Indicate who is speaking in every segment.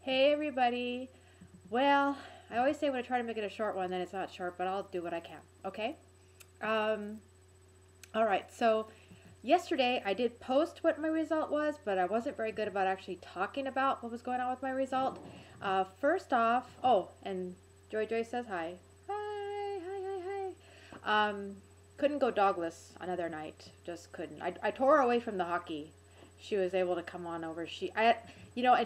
Speaker 1: Hey everybody. Well, I always say when I try to make it a short one, then it's not short, but I'll do what I can. Okay? Um, all right. So yesterday I did post what my result was, but I wasn't very good about actually talking about what was going on with my result. First off, oh, and Joy Joy says hi. Hi, hi, hi, hi. Couldn't go dogless another night. Just couldn't. I tore her away from the hockey. She was able to come on over. And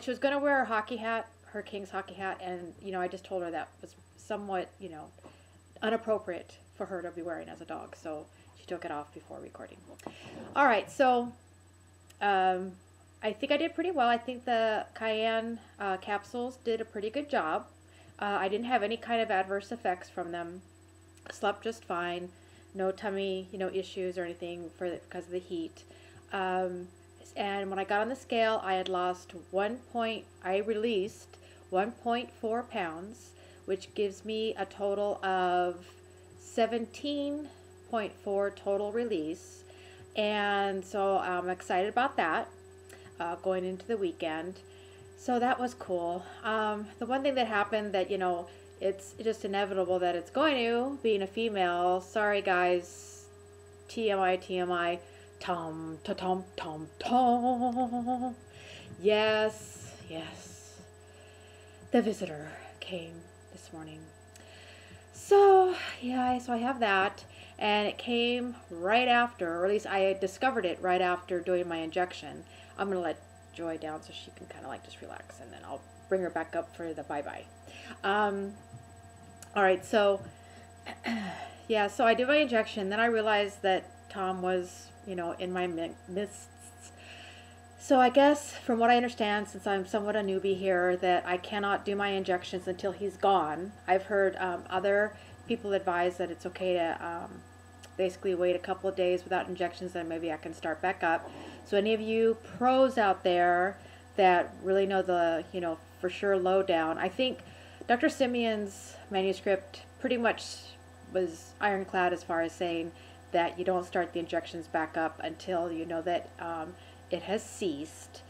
Speaker 1: she was gonna wear her hockey hat, her King's hockey hat, and I just told her that was somewhat, inappropriate for her to be wearing as a dog. So she took it off before recording. All right, so um, I think I did pretty well. I think the Cayenne capsules did a pretty good job. I didn't have any kind of adverse effects from them. Slept just fine. No tummy, issues or anything because of the heat. Um, and when I got on the scale, I had lost I released 1.4 pounds, which gives me a total of 17.4 total release. And so I'm excited about that going into the weekend. So that was cool. The one thing that happened that, it's just inevitable that it's going to, being a female. Sorry, guys. TMI, TMI. Tom, ta tom, tom, tom. Yes, yes. The visitor came this morning. So, yeah, so I have that. And it came right after, or at least I discovered it right after doing my injection. I'm going to let Joy down so she can kind of like just relax, and then I'll bring her back up for the bye-bye. All right, so, yeah, so I did my injection. Then I realized that Tom was, in my midst. So I guess, from what I understand, since I'm somewhat a newbie here, that I cannot do my injections until he's gone. I've heard other people advise that it's okay to basically wait a couple of days without injections, and maybe I can start back up. So any of you pros out there that really know the, for sure lowdown, I think Dr. Simeon's manuscript pretty much was ironclad as far as saying that you don't start the injections back up until you know that it has ceased.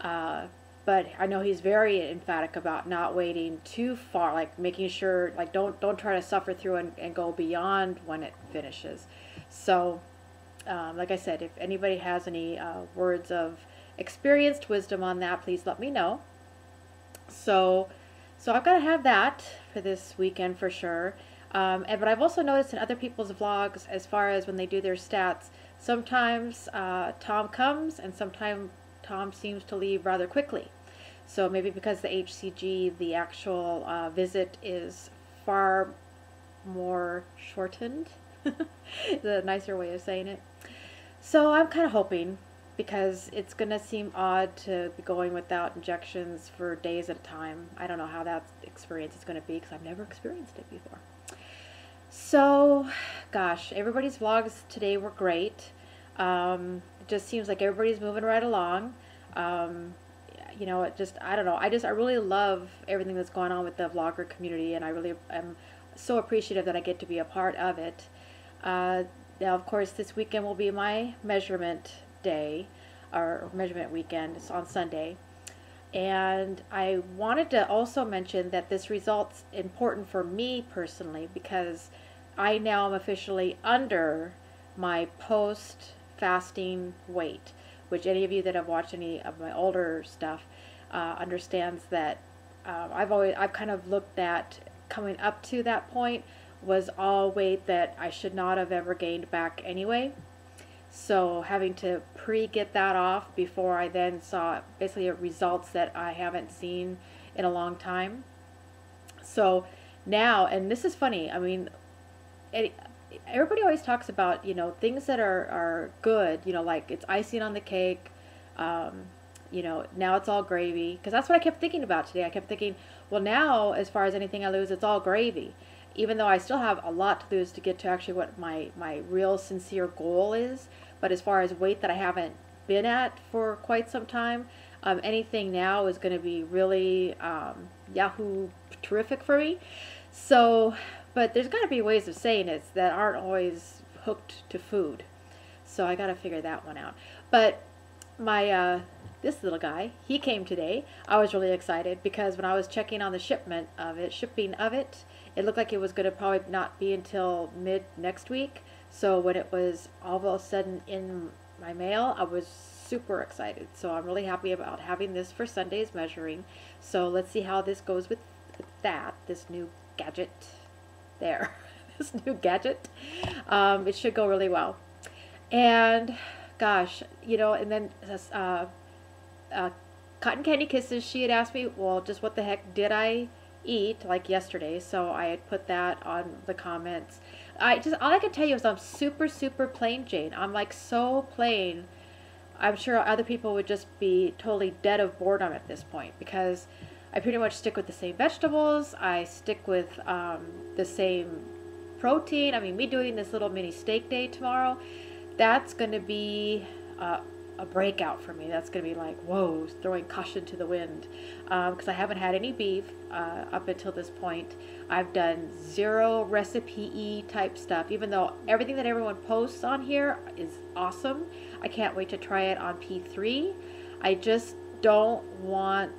Speaker 1: But I know he's very emphatic about not waiting too far, like making sure, like don't try to suffer through and go beyond when it finishes. So, like I said, if anybody has any words of experienced wisdom on that, please let me know. So I've got to have that for this weekend for sure. But I've also noticed in other people's vlogs, as far as when they do their stats, sometimes Tom comes and sometimes Tom seems to leave rather quickly. So maybe because the HCG, the actual visit is far more shortened, the nicer way of saying it. So I'm kind of hoping, because it's going to seem odd to be going without injections for days at a time. I don't know how that experience is going to be because I've never experienced it before. So, gosh, everybody's vlogs today were great. It just seems like everybody's moving right along. I don't know. I really love everything that's going on with the vlogger community, and I really am so appreciative that I get to be a part of it. Now, of course, this weekend will be my measurement day, or measurement weekend. It's on Sunday. And I wanted to also mention that this result's important for me personally, because I now am officially under my post-fasting weight, which any of you that have watched any of my older stuff understands that I've kind of looked at coming up to that point was all weight that I should not have ever gained back anyway. So having to get that off before I then saw basically results that I haven't seen in a long time. So now, and this is funny, I mean, everybody always talks about, things that are good, like it's icing on the cake, now it's all gravy. Because that's what I kept thinking about today. I kept thinking, well, now as far as anything I lose, it's all gravy. Even though I still have a lot to lose to get to actually what my real sincere goal is. But as far as weight that I haven't been at for quite some time, anything now is going to be really Yahoo terrific for me. So, but there's got to be ways of saying it that aren't always hooked to food. So I got to figure that one out. But my this little guy, he came today. I was really excited because when I was checking on the shipping of it, it looked like it was going to probably not be until mid next week. So when it was all of a sudden in my mail, I was super excited. So I'm really happy about having this for Sunday's measuring. So let's see how this goes with that, this new gadget there. This new gadget. It should go really well. And gosh, you know, and then Cotton Candy Kisses, she had asked me, well, just what the heck did I eat like yesterday? So I had put that on the comments. All I can tell you is I'm super, super plain Jane. I'm like so plain. I'm sure other people would just be totally dead of boredom at this point because I pretty much stick with the same vegetables. I stick with the same protein. I mean, me doing this little mini steak day tomorrow, that's going to be a breakout for me. That's going to be like, whoa, throwing caution to the wind because I haven't had any beef up until this point. I've done zero recipe type stuff, even though everything that everyone posts on here is awesome. I can't wait to try it on P3. I just don't want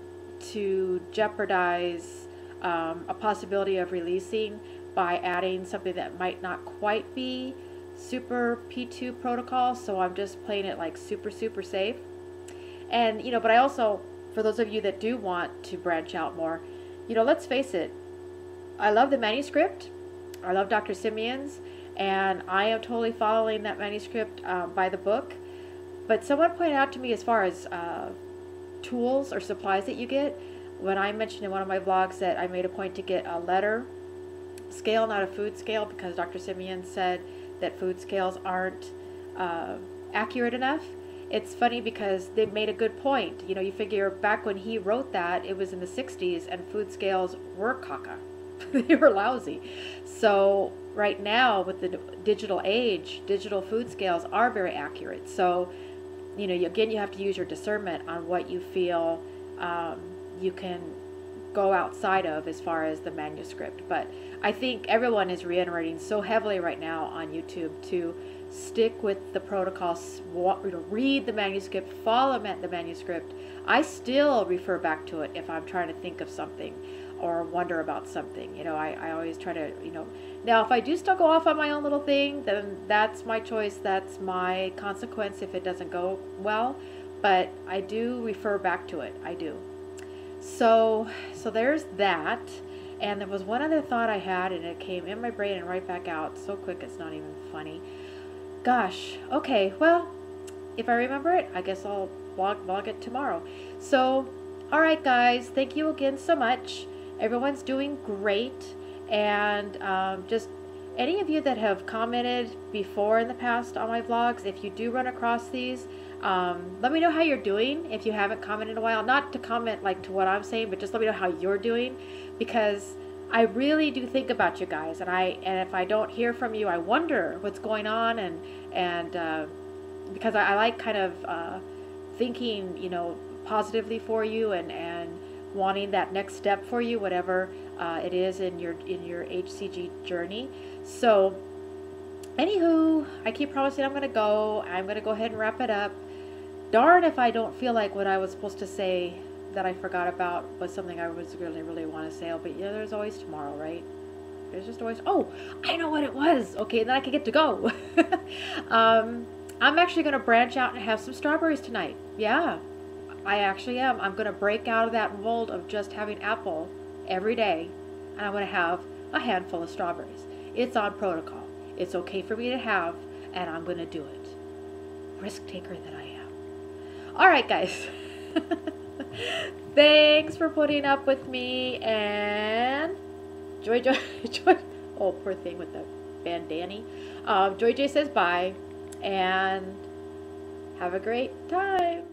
Speaker 1: to jeopardize a possibility of releasing by adding something that might not quite be super P2 protocol, so I'm just playing it like super, super safe. And, you know, but I also, for those of you that do want to branch out more, you know, let's face it, I love the manuscript. I love Dr. Simeon's, and I am totally following that manuscript by the book. But someone pointed out to me as far as tools or supplies that you get, when I mentioned in one of my vlogs that I made a point to get a letter scale, not a food scale, because Dr. Simeon said that food scales aren't accurate enough. It's funny because they made a good point. You know, you figure back when he wrote that, it was in the 60s and food scales were caca. They were lousy. So right now with the digital age, digital food scales are very accurate. So, you know, again, you have to use your discernment on what you feel you can go outside of as far as the manuscript. But I think everyone is reiterating so heavily right now on YouTube to stick with the protocols, read the manuscript, follow the manuscript. I still refer back to it if I'm trying to think of something or wonder about something. You know, I always try to, you know, now if I do still go off on my own little thing, then that's my choice, that's my consequence if it doesn't go well. But I do refer back to it, I do. So there's that. And there was one other thought I had, and it came in my brain and right back out so quick it's not even funny. Gosh, okay, well, if I remember it, I guess I'll vlog it tomorrow. So, all right, guys, thank you again so much. Everyone's doing great, and just any of you that have commented before in the past on my vlogs, if you do run across these, let me know how you're doing if you haven't commented in a while. Not to comment like to what I'm saying, but just let me know how you're doing, because I really do think about you guys, and if I don't hear from you, I wonder what's going on, and because I like kind of thinking, you know, positively for you and wanting that next step for you, whatever it is in your HCG journey. So anywho, I keep promising I'm going to go ahead and wrap it up. Darn if I don't feel like what I was supposed to say that I forgot about was something I was really want to say. But yeah, there's always tomorrow, right? There's just always, oh, I know what it was. Okay, then I can get to go. I'm actually going to branch out and have some strawberries tonight. Yeah, I actually am. I'm going to break out of that mold of just having apple every day, and I'm going to have a handful of strawberries. It's on protocol. It's okay for me to have, and I'm going to do it. Risk taker that I am. All right, guys. Thanks for putting up with me, and Joy. Oh, poor thing with the bandana. Joy J says bye, and have a great time.